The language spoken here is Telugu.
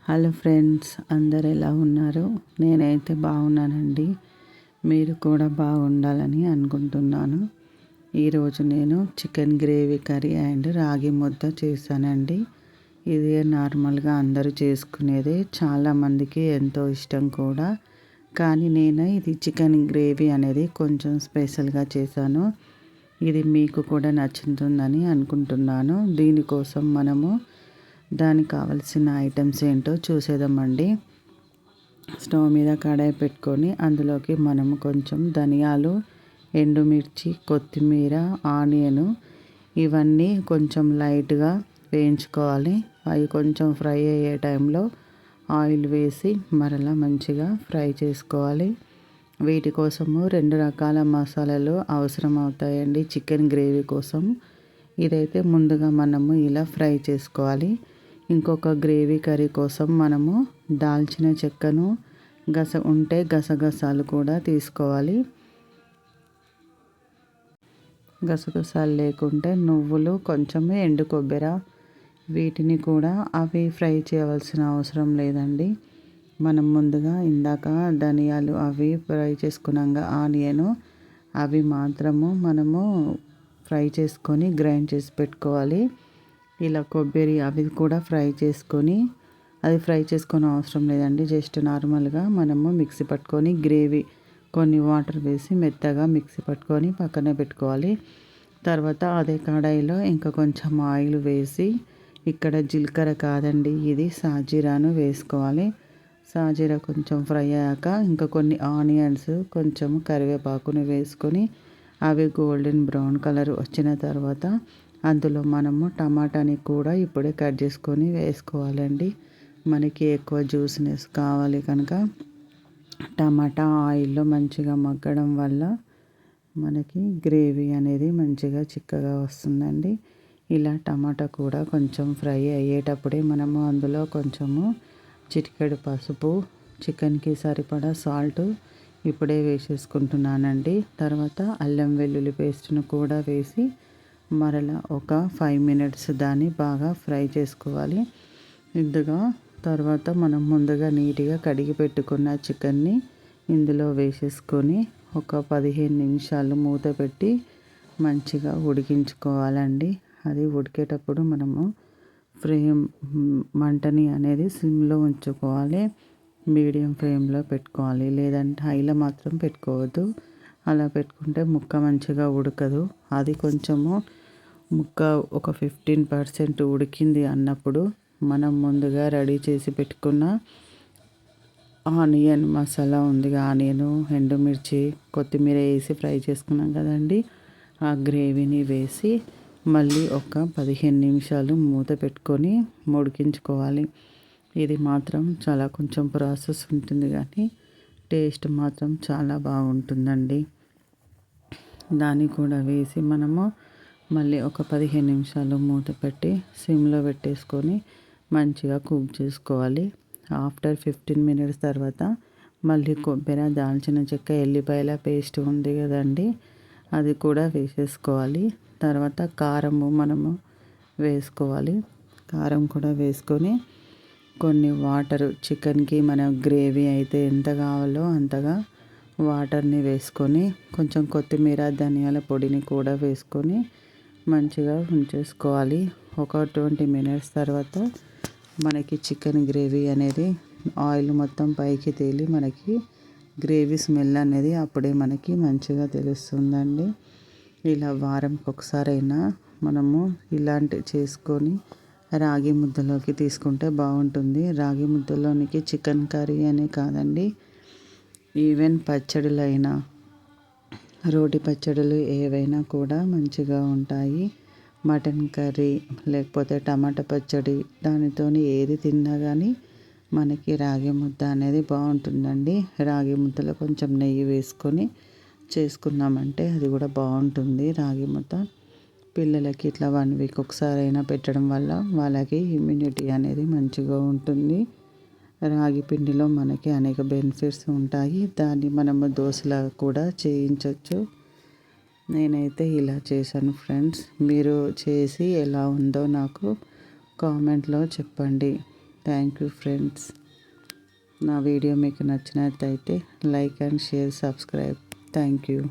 హలో ఫ్రెండ్స్, అందరు ఎలా ఉన్నారు? నేనైతే బాగున్నానండి. మీరు కూడా బాగుండాలని అనుకుంటున్నాను. ఈరోజు నేను చికెన్ గ్రేవీ కర్రీ అండ్ రాగి ముద్ద చేశానండి. ఇది నార్మల్గా అందరూ చేసుకునేదే, చాలామందికి ఎంతో ఇష్టం కూడా. కానీ నేను ఇది చికెన్ గ్రేవీ అనేది కొంచెం స్పెషల్గా చేశాను. ఇది మీకు కూడా నచ్చుతుందని అనుకుంటున్నాను. దీనికోసం మనము దానికి కావలసిన ఐటమ్స్ ఏంటో చూసేద్దామండి. స్టవ్ మీద కడాయి పెట్టుకొని అందులోకి మనము కొంచెం ధనియాలు, ఎండుమిర్చి, కొత్తిమీర, ఆనియన్ ఇవన్నీ కొంచెం లైట్గా వేయించుకోవాలి. అవి కొంచెం ఫ్రై అయ్యే టైంలో ఆయిల్ వేసి మరలా మంచిగా ఫ్రై చేసుకోవాలి. వీటి కోసము 2 రకాల మసాలాలు అవసరం అవుతాయండి చికెన్ గ్రేవీ కోసం. ఇదైతే ముందుగా మనము ఇలా ఫ్రై చేసుకోవాలి. ఇంకొక గ్రేవీ కర్రీ కోసం మనము దాల్చిన చెక్కను గసగసాలు కూడా తీసుకోవాలి. గసగసాలు లేకుంటే నువ్వులు, కొంచెం ఎండు కొబ్బరి, వీటిని కూడా అవి ఫ్రై చేయవలసిన అవసరం లేదండి. మనం ముందుగా ఇందాక ధనియాలు అవి ఫ్రై చేసుకున్నాక ఆనియన్ అవి మాత్రము మనము ఫ్రై చేసుకొని గ్రైండ్ చేసి పెట్టుకోవాలి. ఇలా కొబ్బరి అవి కూడా ఫ్రై చేసుకొని, అది ఫ్రై చేసుకొని అవసరం లేదండి. జస్ట్ నార్మల్గా మనము మిక్సీ పట్టుకొని గ్రేవీ కొన్ని వాటర్ వేసి మెత్తగా మిక్సీ పట్టుకొని పక్కనే పెట్టుకోవాలి. తర్వాత అదే కడాయిలో ఇంకా కొంచెం ఆయిల్ వేసి, ఇక్కడ జీలకర్ర కాదండి, ఇది సాజీరాను వేసుకోవాలి. సాజీరా కొంచెం ఫ్రై అయ్యాక ఇంకా కొన్ని ఆనియన్స్, కొంచెం కరివేపాకుని వేసుకొని అవి గోల్డెన్ బ్రౌన్ కలర్ వచ్చిన తర్వాత అందులో మనము టమాటాని కూడా ఇప్పుడే కట్ చేసుకొని వేసుకోవాలండి. మనకి ఎక్కువ జ్యూస్నెస్ కావాలి కనుక టమాటా ఆయిల్లో మంచిగా మగ్గడం వల్ల మనకి గ్రేవీ అనేది మంచిగా చిక్కగా వస్తుందండి. ఇలా టమాటా కూడా కొంచెం ఫ్రై అయ్యేటప్పుడే మనము అందులో కొంచెము చిటికెడు పసుపు, చికెన్కి సరిపడా సాల్ట్ ఇప్పుడే వేసేసుకుంటున్నానండి. తర్వాత అల్లం వెల్లుల్లి పేస్ట్ను కూడా వేసి మరలా ఒక 5 మినిట్స్ దాన్ని బాగా ఫ్రై చేసుకోవాలి. ఇందుగా తర్వాత మనం ముందుగా నీట్గా కడిగి పెట్టుకున్న చికెన్ని ఇందులో వేసేసుకొని ఒక 15 నిమిషాలు మూత పెట్టి మంచిగా ఉడికించుకోవాలండి. అది ఉడికేటప్పుడు మనము మంటని అనేది సిమ్లో ఉంచుకోవాలి. మీడియం ఫ్లేమ్లో పెట్టుకోవాలి, లేదంటే హైలో మాత్రం పెట్టుకోవద్దు. అలా పెట్టుకుంటే ముక్క మంచిగా ఉడకదు. అది కొంచెము ముక్క ఒక 15% ఉడికింది అన్నప్పుడు మనం ముందుగా రెడీ చేసి పెట్టుకున్న ఆనియన్ మసాలా ఉంది. ఆనియన్, ఎండుమిర్చి, కొత్తిమీర వేసి ఫ్రై చేసుకున్నాం కదండి. ఆ గ్రేవీని వేసి మళ్ళీ ఒక 15 నిమిషాలు మూత పెట్టుకొని ఉడికించుకోవాలి. ఇది మాత్రం చాలా కొంచెం ప్రాసెస్ ఉంటుంది కానీ టేస్ట్ మాత్రం చాలా బాగుంటుందండి. దాన్ని కూడా వేసి మనము మళ్ళీ ఒక 15 నిమిషాలు మూత పెట్టి సిమ్లో పెట్టేసుకొని మంచిగా కుక్ చేసుకోవాలి. ఆఫ్టర్ 15 మినిట్స్ తర్వాత మళ్ళీ కొబ్బరి, దాల్చిన చెక్క, ఎల్లిపాయల పేస్ట్ ఉంది కదండి, అది కూడా వేసేసుకోవాలి. తర్వాత కారము మనము వేసుకోవాలి. కారం కూడా వేసుకొని కొన్ని వాటర్, చికెన్కి మన గ్రేవీ అయితే ఎంత కావాలో అంతగా వాటర్ని వేసుకొని కొంచెం కొత్తిమీర, ధనియాల పొడిని కూడా వేసుకొని మంచిగా ఉంచేసుకోవాలి. ఒక 20 మినిట్స్ తర్వాత మనకి చికెన్ గ్రేవీ అనేది ఆయిల్ మొత్తం పైకి తేలి మనకి గ్రేవీ స్మెల్ అనేది అప్పుడే మనకి మంచిగా తెలుస్తుందండి. ఇలా వారంకి ఒకసారైనా మనము ఇలాంటి చేసుకొని రాగి ముద్దలోకి తీసుకుంటే బాగుంటుంది. రాగి ముద్దలోనికి చికెన్ కర్రీ అనే కాదండి, ఈవెన్ పచ్చడిలైనా, రోటి పచ్చడులు ఏవైనా కూడా మంచిగా ఉంటాయి. మటన్ కర్రీ లేకపోతే టమాటా పచ్చడి, దానితోని ఏది తిన్నా కానీ మనకి రాగి ముద్ద అనేది బాగుంటుందండి. రాగి ముద్దలో కొంచెం నెయ్యి వేసుకొని చేసుకున్నామంటే అది కూడా బాగుంటుంది. రాగి ముద్ద పిల్లలకి ఇట్లా 1 వీక్ ఒకసారైనా పెట్టడం వల్ల వాళ్ళకి ఇమ్యూనిటీ అనేది మంచిగా ఉంటుంది. రాగి పిండిలో మనకి అనేక బెనిఫిట్స్ ఉంటాయి. దాన్ని మనము దోశలా కూడా చేయించవచ్చు. నేనైతే ఇలా చేశాను ఫ్రెండ్స్. మీరు చేసి ఎలా ఉందో నాకు కామెంట్లో చెప్పండి. Thank you friends. నా వీడియో మీకు నచ్చినట్టయితే like and share, subscribe. Thank you.